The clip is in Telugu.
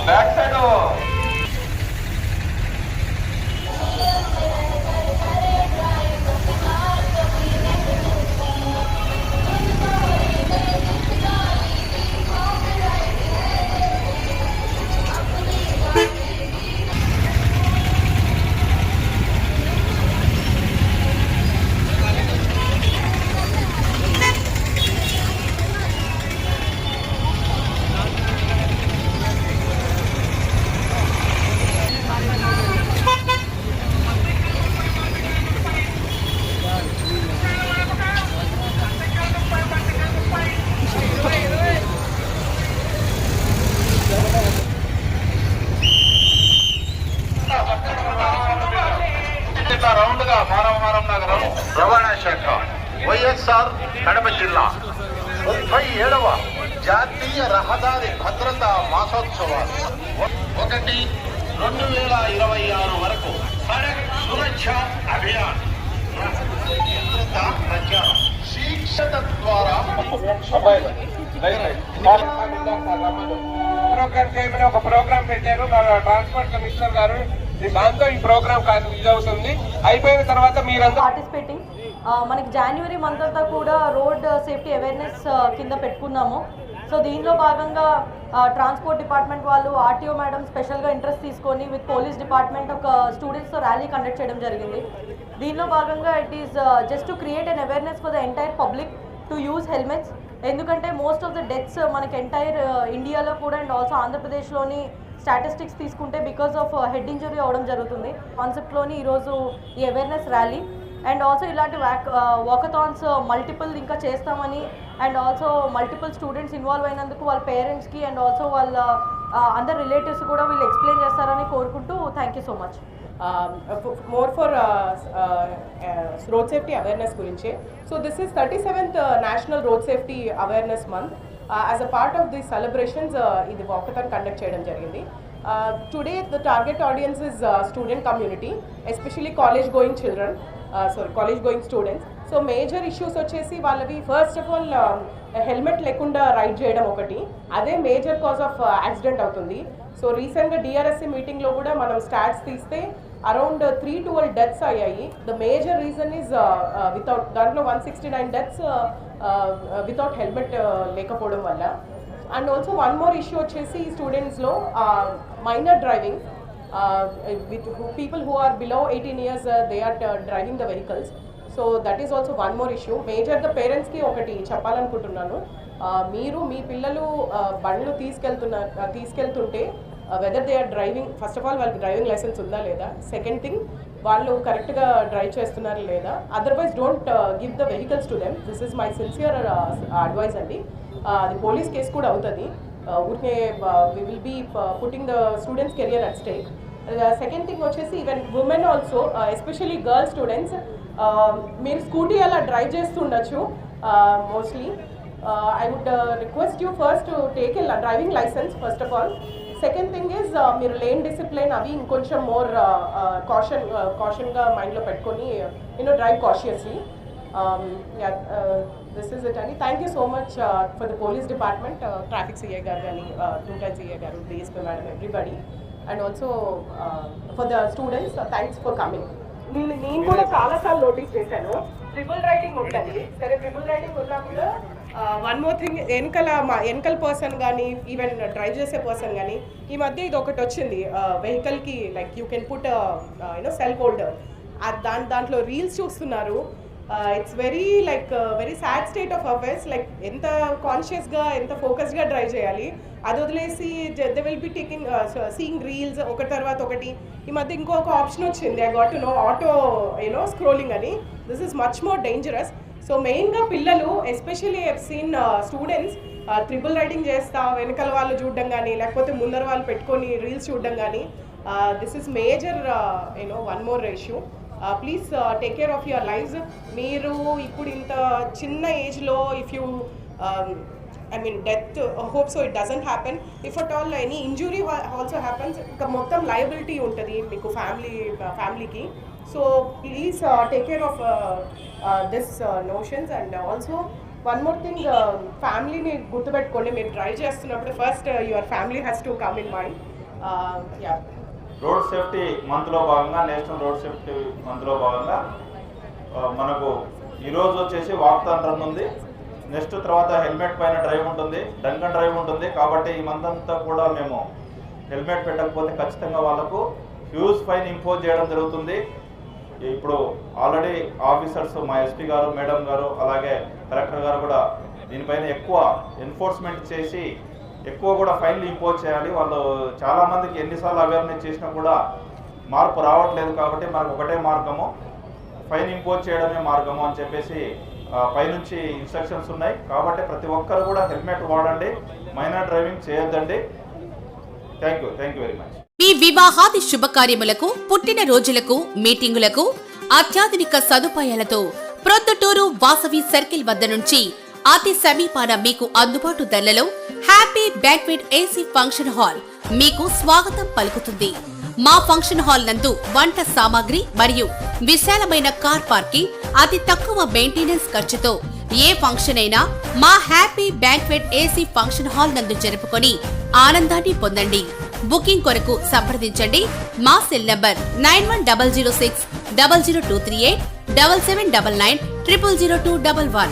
बैक साइड हो రౌండ్గా మానవహారం నగరం రవాణా శాఖ వైఎస్ఆర్ కడప జిల్లా 37వ జాతీయ రహదారి భద్రతా మాసోత్సవాలు 1-2026 వరకు సడక్ సురక్ష అభియాన్ ప్రచారం శిక్షణ ద్వారా ప్రోగ్రామ్ చేయమని ఒక ప్రోగ్రామ్ పెట్టారు ట్రాన్స్పోర్ట్ కమిషనర్ గారు. దాంతో ఈ ప్రోగ్రామ్ ఇది అవుతుంది. అయిపోయిన తర్వాత మీరంతా పార్టిసిపేటింగ్ మనకి జనవరి మంత్ అంతా కూడా రోడ్ సేఫ్టీ అవేర్నెస్ కింద పెట్టుకున్నాము. సో దీనిలో భాగంగా ట్రాన్స్పోర్ట్ డిపార్ట్మెంట్ వాళ్ళు ఆర్టీఓ మేడం స్పెషల్గా ఇంట్రెస్ట్ తీసుకొని విత్ పోలీస్ డిపార్ట్మెంట్ ఒక స్టూడెంట్స్తో ర్యాలీ కండక్ట్ చేయడం జరిగింది. దీనిలో భాగంగా it is just to create an awareness for the entire public to use helmets. ఎందుకంటే మోస్ట్ ఆఫ్ ద డెత్స్ మనకి ఎంటైర్ ఇండియాలో కూడా అండ్ ఆల్సో ఆంధ్రప్రదేశ్లోని స్టాటిస్టిక్స్ తీసుకుంటే బికాస్ ఆఫ్ హెడ్ ఇంజరీ అవ్వడం జరుగుతుంది. కాన్సెప్ట్లోని ఈరోజు ఈ అవేర్నెస్ ర్యాలీ అండ్ ఆల్సో ఇలాంటి వాకథాన్స్ మల్టిపుల్ ఇంకా చేస్తామని and also multiple students involve అయినందుకు వాళ్ళ పేరెంట్స్కి అండ్ ఆల్సో వాళ్ళ అందరు రిలేటివ్స్ కూడా వీళ్ళు ఎక్స్ప్లెయిన్ చేస్తారని కోరుకుంటూ thank you so much. More for road safety awareness గురించి. So this is 37th national road safety awareness month. As a part of the celebrations ఇది వాకథాన్ కండక్ట్ చేయడం జరిగింది. Today the target audience is student community, especially college going children, college going students. So major issues వచ్చేసి వాళ్ళవి ఫస్ట్ ఆఫ్ ఆల్ హెల్మెట్ లేకుండా రైడ్ చేయడం ఒకటి, అదే మేజర్ కాజ్ ఆఫ్ యాక్సిడెంట్ అవుతుంది. సో రీసెంట్గా డిఆర్ఎస్సి మీటింగ్లో కూడా మనం స్టాట్స్ తీస్తే అరౌండ్ 312 డెత్స్ అయ్యాయి. The major reason is without, దాంట్లో 169 డెత్స్ వితౌట్ హెల్మెట్ లేకపోవడం వల్ల. And also one more issue వచ్చేసి స్టూడెంట్స్లో minor driving, with people who are below 18 years they are driving the vehicles. So that is also one more issue. Major the parents ki okati చెప్పాలనుకుంటున్నాను. మీరు మీ పిల్లలు బండ్లు తీసుకెళ్తుంటే whether they are driving, first of all వాళ్ళకి డ్రైవింగ్ లైసెన్స్ ఉందా లేదా, సెకండ్ థింగ్ వాళ్ళు కరెక్ట్గా డ్రైవ్ చేస్తున్నారా లేదా, otherwise don't give the vehicles to them. This is my sincere advice అండి. అది పోలీస్ కేసు కూడా అవుతుంది. ఊరికే we will be putting the students career at stake. Second thing వచ్చేసి even women also, especially girl students, మీరు స్కూటీ అలా డ్రైవ్ చేస్తుండొచ్చు mostly. I would request you first to take a driving license first of all. Second thing is మీరు లేన్ డిసిప్లైన్ అవి ఇంకొంచెం మోర్ కాషన్గా మైండ్లో పెట్టుకొని drive cautiously. This is it అండి. Thank you so much for the police department, traffic CI గారు కానీ, 2 సిఐ గారు, DSP madam, everybody, and also for the students thanks for coming. నేను కూడా చాలాసార్లు నోటీస్ చేశాను, ట్రిపుల్ రైడింగ్ ఉంటుంది. సరే ట్రిపుల్ రైడింగ్ ఉన్నా కూడా వన్ మోర్ థింగ్, వెనకల్ పర్సన్ కానీ ఈవెన్ డ్రైవ్ చేసే పర్సన్ కానీ ఈ మధ్య ఇది ఒకటి వచ్చింది వెహికల్కి, like you can put self holder. దాంట్లో రీల్స్ చూస్తున్నారు. It's very like very sad state of affairs. Like ఎంత కాన్షియస్గా ఎంత ఫోకస్గా డ్రైవ్ చేయాలి, అది వదిలేసి they will be taking seeing reels ఒకటి తర్వాత ఒకటి. ఈ మధ్య ఇంకొక ఆప్షన్ వచ్చింది, I got to know, auto scrolling అని. This is much more dangerous. So మెయిన్గా పిల్లలు, especially I have seen students triple writing చేస్తా వెనకాల వాళ్ళు చూడడం కానీ, లేకపోతే ముందర వాళ్ళు పెట్టుకొని రీల్స్ చూడడం కానీ. This is major one more issue. Please take care of your lifes. మీరు ఇప్పుడు ఇంత చిన్న ఏజ్లో if you death, hope so it doesn't happen. If at all any injury also happens, ఇంకా మొత్తం లయబిలిటీ ఉంటుంది మీకు ఫ్యామిలీకి. So please take care of this notions. And also one more thing, ఫ్యామిలీని గుర్తుపెట్టుకోండి. మీరు డ్రైవ్ చేస్తున్నప్పుడు first your family has to come in mind. Road safety మంత్లో భాగంగా, నేషనల్ రోడ్ సేఫ్టీ మంత్లో భాగంగా మనకు ఈరోజు వచ్చేసి వాక్థాన్ రన్ ఉంది. నెక్స్ట్ తర్వాత హెల్మెట్ పైన డ్రైవ్ ఉంటుంది, డ్రంక్ అండ్ డ్రైవ్ ఉంటుంది. కాబట్టి ఈ మంత్ అంతా కూడా మేము హెల్మెట్ పెట్టకపోతే ఖచ్చితంగా వాళ్ళకు హ్యూజ్ ఫైన్ ఇంపోజ్ చేయడం జరుగుతుంది. ఇప్పుడు ఆల్రెడీ ఆఫీసర్స్, మా ఎస్పీ గారు, మేడం గారు, అలాగే కలెక్టర్ గారు కూడా దీనిపైన ఎక్కువ ఎన్ఫోర్స్మెంట్ చేసి ఎక్కువ కూడా ఫైన్లు ఇంపోజ్ చేయాలి. వాళ్ళు చాలామందికి ఎన్నిసార్లు అవేర్నెస్ చేసినా కూడా మార్పు రావట్లేదు. కాబట్టి మనకు ఒకటే మార్గము, ఫైన్ ఇంపోజ్ చేయడమే మార్గము అని చెప్పేసి పైనుంచి ఇన్స్ట్రక్షన్స్ ఉన్నాయి. కాబట్టి ప్రతి ఒక్కరు కూడా హెల్మెట్ వాడండి, మైనర్ డ్రైవింగ్ చేయొద్దండి. Thank you very much. మీ వివాహాది శుభకార్యములకు, పుట్టిన రోజులకు, మీటింగులకు అత్యాధునిక సదుపాయాలతో ప్రొద్దుటూరు వాసవి సర్కిల్ వద్ద నుంచి అతి సమీపాన మీకు అందుబాటు ధరలలో happy banquet AC function hall మీకు స్వాగతం పలుకుతుంది. మా ఫంక్షన్ హాల్ నందు వంట సామాగ్రి మరియు విశాలమైన కార్ పార్కింగ్, అతి తక్కువ మెయింటెనెన్స్ ఖర్చుతో ఏ ఫంక్షన్ అయినా మా happy banquet AC function hall నందు జరుపుకొని ఆనందాన్ని పొందండి. బుకింగ్ కొరకు సంప్రదించండి. మా సెల్ నంబర్ 9100600238 7799 000211.